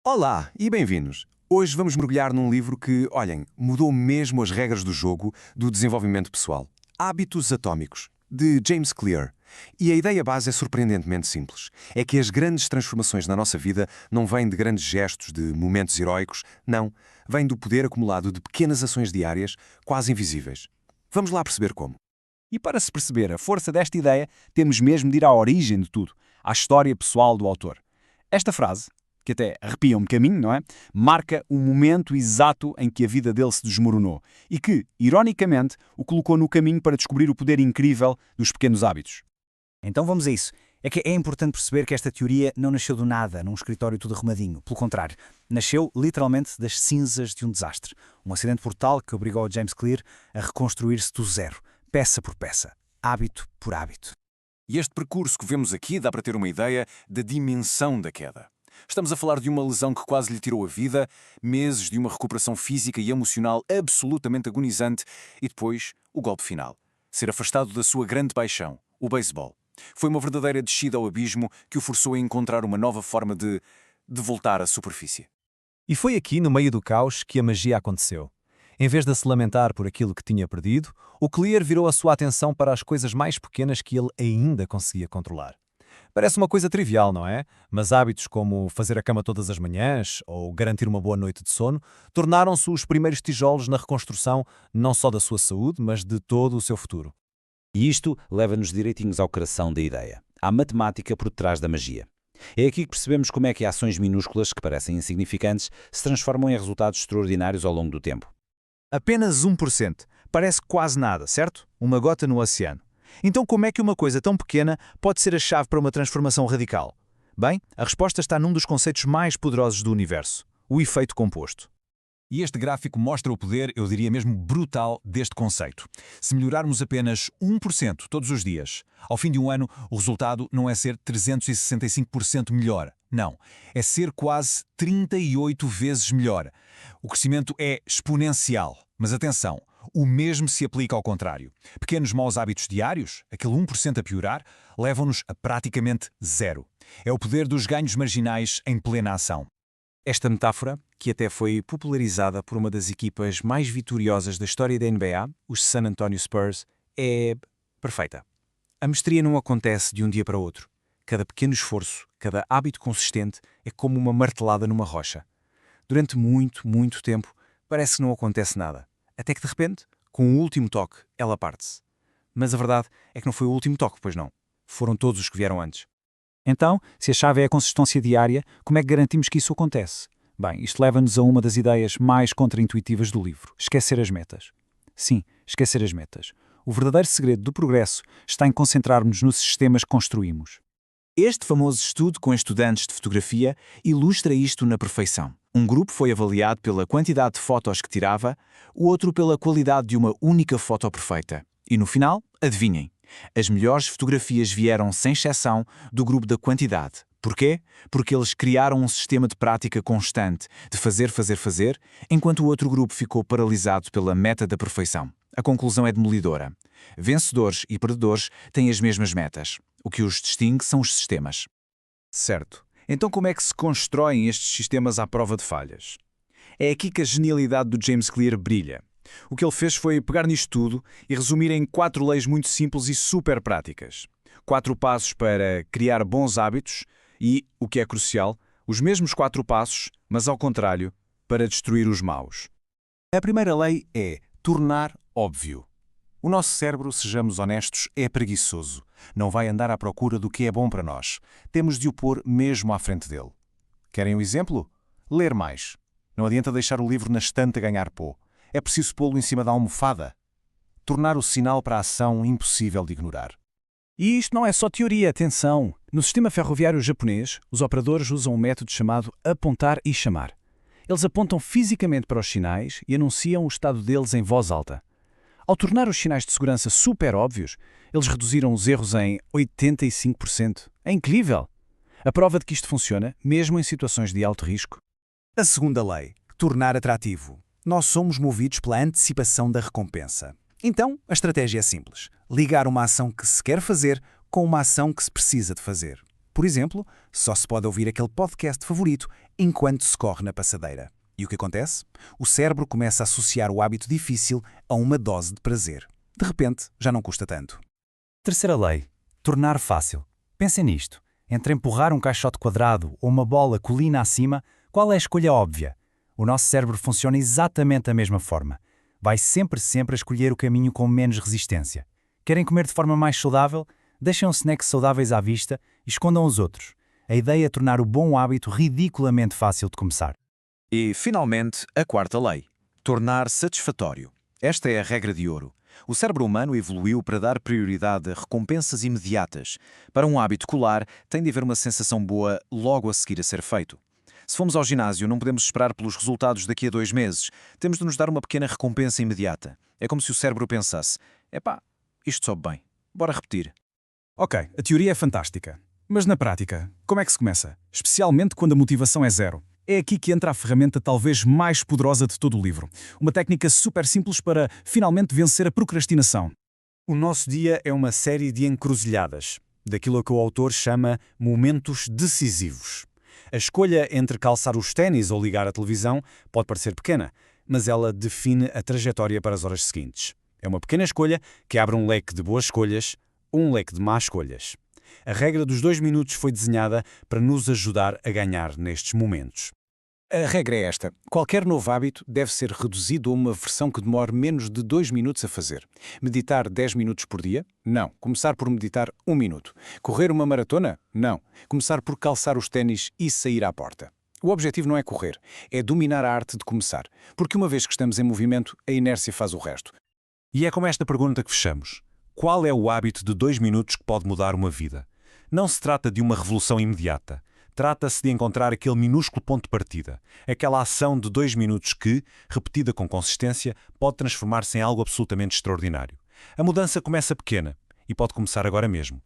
Olá e bem-vindos! Hoje vamos mergulhar num livro que, olhem, mudou mesmo as regras do jogo do desenvolvimento pessoal. Hábitos Atômicos, de James Clear. E a ideia base é surpreendentemente simples. É que as grandes transformações na nossa vida não vêm de grandes gestos, de momentos heróicos, não. Vêm do poder acumulado de pequenas ações diárias, quase invisíveis. Vamos lá perceber como. E para se perceber a força desta ideia, temos mesmo de ir à origem de tudo, à história pessoal do autor. Esta frase, que até arrepia um caminho, não é? Marca o momento exato em que a vida dele se desmoronou e que, ironicamente, o colocou no caminho para descobrir o poder incrível dos pequenos hábitos. Então vamos a isso. É que é importante perceber que esta teoria não nasceu do nada, num escritório tudo arrumadinho. Pelo contrário, nasceu literalmente das cinzas de um desastre. Um acidente brutal que obrigou o James Clear a reconstruir-se do zero, peça por peça, hábito por hábito. E este percurso que vemos aqui dá para ter uma ideia da dimensão da queda. Estamos a falar de uma lesão que quase lhe tirou a vida, meses de uma recuperação física e emocional absolutamente agonizante e depois o golpe final. Ser afastado da sua grande paixão, o beisebol. Foi uma verdadeira descida ao abismo que o forçou a encontrar uma nova forma de voltar à superfície. E foi aqui, no meio do caos, que a magia aconteceu. Em vez de se lamentar por aquilo que tinha perdido, o Clear virou a sua atenção para as coisas mais pequenas que ele ainda conseguia controlar. Parece uma coisa trivial, não é? Mas hábitos como fazer a cama todas as manhãs ou garantir uma boa noite de sono tornaram-se os primeiros tijolos na reconstrução não só da sua saúde, mas de todo o seu futuro. E isto leva-nos direitinhos ao coração da ideia, à matemática por trás da magia. É aqui que percebemos como é que ações minúsculas, que parecem insignificantes, se transformam em resultados extraordinários ao longo do tempo. Apenas 1%. Parece quase nada, certo? Uma gota no oceano. Então como é que uma coisa tão pequena pode ser a chave para uma transformação radical? Bem, a resposta está num dos conceitos mais poderosos do universo, o efeito composto. E este gráfico mostra o poder, eu diria mesmo brutal, deste conceito. Se melhorarmos apenas 1% todos os dias, ao fim de um ano, o resultado não é ser 365% melhor. Não, é ser quase 38 vezes melhor. O crescimento é exponencial. Mas atenção, o mesmo se aplica ao contrário. Pequenos maus hábitos diários, aquele 1% a piorar, levam-nos a praticamente zero. É o poder dos ganhos marginais em plena ação. Esta metáfora, que até foi popularizada por uma das equipas mais vitoriosas da história da NBA, os San Antonio Spurs, é perfeita. A mestria não acontece de um dia para o outro. Cada pequeno esforço, cada hábito consistente é como uma martelada numa rocha. Durante muito, muito tempo, parece que não acontece nada. Até que, de repente, com o último toque, ela parte-se. Mas a verdade é que não foi o último toque, pois não. Foram todos os que vieram antes. Então, se a chave é a consistência diária, como é que garantimos que isso acontece? Bem, isto leva-nos a uma das ideias mais contraintuitivas do livro: esquecer as metas. Sim, esquecer as metas. O verdadeiro segredo do progresso está em concentrarmos nos sistemas que construímos. Este famoso estudo com estudantes de fotografia ilustra isto na perfeição. Um grupo foi avaliado pela quantidade de fotos que tirava, o outro pela qualidade de uma única foto perfeita. E no final, adivinhem, as melhores fotografias vieram, sem exceção, do grupo da quantidade. Porquê? Porque eles criaram um sistema de prática constante, de fazer, enquanto o outro grupo ficou paralisado pela meta da perfeição. A conclusão é demolidora. Vencedores e perdedores têm as mesmas metas. O que os distingue são os sistemas. Certo. Então como é que se constroem estes sistemas à prova de falhas? É aqui que a genialidade do James Clear brilha. O que ele fez foi pegar nisto tudo e resumir em 4 leis muito simples e super práticas. 4 passos para criar bons hábitos e, o que é crucial, os mesmos 4 passos, mas ao contrário, para destruir os maus. A primeira lei é tornar óbvio. O nosso cérebro, sejamos honestos, é preguiçoso. Não vai andar à procura do que é bom para nós. Temos de o pôr mesmo à frente dele. Querem um exemplo? Ler mais. Não adianta deixar o livro na estante a ganhar pó. É preciso pô-lo em cima da almofada. Tornar o sinal para a ação impossível de ignorar. E isto não é só teoria, atenção! No sistema ferroviário japonês, os operadores usam um método chamado apontar e chamar. Eles apontam fisicamente para os sinais e anunciam o estado deles em voz alta. Ao tornar os sinais de segurança super óbvios, eles reduziram os erros em 85%. É incrível! A prova de que isto funciona, mesmo em situações de alto risco. A segunda lei, tornar atrativo. Nós somos movidos pela antecipação da recompensa. Então, a estratégia é simples. Ligar uma ação que se quer fazer com uma ação que se precisa de fazer. Por exemplo, só se pode ouvir aquele podcast favorito enquanto se corre na passadeira. E o que acontece? O cérebro começa a associar o hábito difícil a uma dose de prazer. De repente, já não custa tanto. Terceira lei. Tornar fácil. Pensem nisto. Entre empurrar um caixote quadrado ou uma bola colina acima, qual é a escolha óbvia? O nosso cérebro funciona exatamente da mesma forma. Vai sempre a escolher o caminho com menos resistência. Querem comer de forma mais saudável? Deixem os snacks saudáveis à vista e escondam os outros. A ideia é tornar o bom hábito ridiculamente fácil de começar. E, finalmente, a quarta lei. Tornar satisfatório. Esta é a regra de ouro. O cérebro humano evoluiu para dar prioridade a recompensas imediatas. Para um hábito colar, tem de haver uma sensação boa logo a seguir a ser feito. Se formos ao ginásio, não podemos esperar pelos resultados daqui a 2 meses. Temos de nos dar uma pequena recompensa imediata. É como se o cérebro pensasse: epá, isto sobe bem. Bora repetir. Ok, a teoria é fantástica. Mas na prática, como é que se começa? Especialmente quando a motivação é zero. É aqui que entra a ferramenta talvez mais poderosa de todo o livro. Uma técnica super simples para finalmente vencer a procrastinação. O nosso dia é uma série de encruzilhadas, daquilo que o autor chama momentos decisivos. A escolha entre calçar os ténis ou ligar a televisão pode parecer pequena, mas ela define a trajetória para as horas seguintes. É uma pequena escolha que abre um leque de boas escolhas ou um leque de más escolhas. A regra dos 2 minutos foi desenhada para nos ajudar a ganhar nestes momentos. A regra é esta. Qualquer novo hábito deve ser reduzido a uma versão que demore menos de 2 minutos a fazer. Meditar 10 minutos por dia? Não. Começar por meditar 1 minuto. Correr uma maratona? Não. Começar por calçar os ténis e sair à porta. O objetivo não é correr, é dominar a arte de começar. Porque uma vez que estamos em movimento, a inércia faz o resto. E é com esta pergunta que fechamos. Qual é o hábito de 2 minutos que pode mudar uma vida? Não se trata de uma revolução imediata. Trata-se de encontrar aquele minúsculo ponto de partida, aquela ação de 2 minutos que, repetida com consistência, pode transformar-se em algo absolutamente extraordinário. A mudança começa pequena e pode começar agora mesmo.